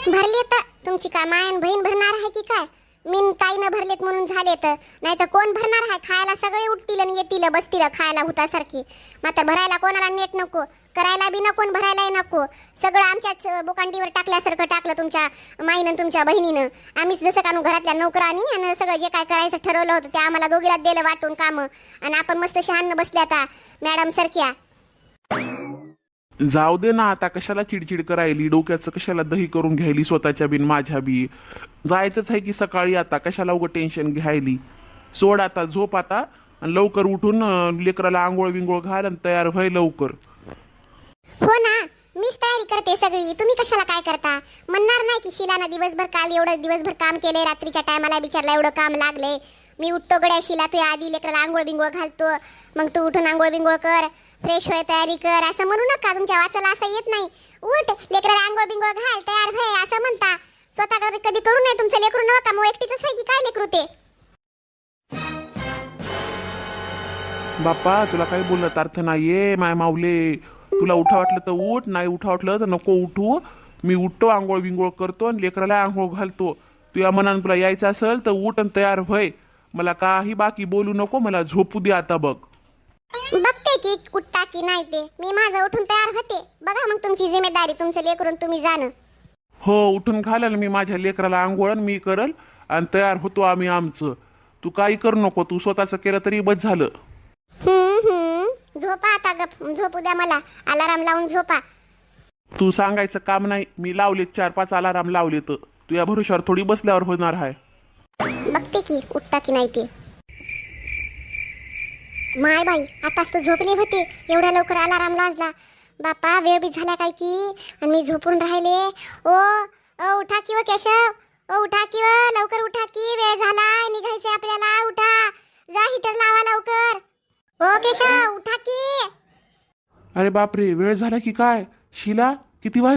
भरले तर तुमची काय मायन बहीण भरणार आहे की काय? मीन ताईनं भरलेत म्हणून झाले तर, नाही तर कोण भरणार आहे? खायला सगळे उठतील आणि येतील बसतील खायला हुतासारखी. मात्र भरायला कोणाला नेट नको, करायला बी नको, भरायलाही नको. सगळं आमच्याच बोकांडीवर टाकल्यासारखं टाकलं तुमच्या माईनं तुमच्या बहिणीनं. आम्हीच जसं कानू घरातल्या नोकरांनी आणि सगळं जे काय करायचं ठरवलं होतं ते आम्हाला दोघीला दिलं वाटून कामं, आणि आपण मस्त शहाणं बसल्या आता मॅडम सारख्या. जाऊ दे ना आता, कशाला चिडचिड करायली, डोक्याचं कशाला दही करून घ्यायली स्वतःच्या बिन माझ्या बी. जायचंच आहे की सकाळी, आता कशाला उगं टेन्शन घ्यायली. सोड आता, झोप आता आणि लवकर उठून लेकराला आंघोळ बिंगोळ घाल आणि तयार व्हाय लवकर. हो ना, मीच तयारी करते सगळी, तुम्ही कशाला काय करता? म्हणणार नाही की शिलाना दिवसभर काल एवढं दिवसभर काम केले, रात्रीच्या टायमाला विचारला एवढं काम लागले. मी उठतो गड्या शिला, तू आधी लेकराला आंघोळ बिंगोळ घालतो, मग तू उठून आंघोळ बिंगोळ कर, फ्रेश होय तयारी कर, असं म्हणू नका. तुमच्या वाचाला असं येत नाही. उठ, लेकराला आंघोळ बिंगोळ घाल, तयार व्हाय असं म्हणता. स्वतः कधी करू नये. तुमचं लेकरू नका मग एकटीच आहे की काय लेकरू ते? बाप्पा तुला काही बोलत अर्थ नाहीये माय माऊले. तुला उठा वाटलं तर उठ, नाही उठा वाटलं तर नको उठू. मी उठतो, आंघोळ बिंगोळ करतो आणि लेकराला आंघोळ घालतो. तुझ्या मनानं तुला यायचं असेल तर उठ आणि तयार व्हाय. मला काही बाकी बोलू नको, मला झोपू दे आता बघ. बघते की उठता की नाही ते, मी माझं उठून तयार होते. बघा मग तुमची जिम्मेदारी, तुमचं लेकरून तुम्ही जाणं. हो, उठून घालाल मी माझ्या लेकराला आंघोळ, मी करल आणि तयार होतो आम्ही आमचं. तू काही करू नको, तू स्वतःचं केलं तरी बस झालं. झोपा आता, गप झोपू द्या मला. अलाराम लावून झोपा. तू सांगायचं काम नाही, मी लावले 4-5 अलाराम लावले तर तुझ्या भरोशावर थोडी बसल्यावर होणार आहे. बघते की उठता की नाही ते. माय बाई, आताच तर झोपले होते, एवढ्या लवकर अलाराम वाजला. बापा वेळ बी झाला काय की, आणि मी झोपून राहिले. ओ उठा की व केशव, ओ उठा की व, लवकर उठा की, वेळ झाला, निघायचंय आपल्याला. उठा, जा हीटर लावा लवकर. ओ केशव उठा की. अरे बापरे, वेळ झाला की काय? शिला किती वाजले?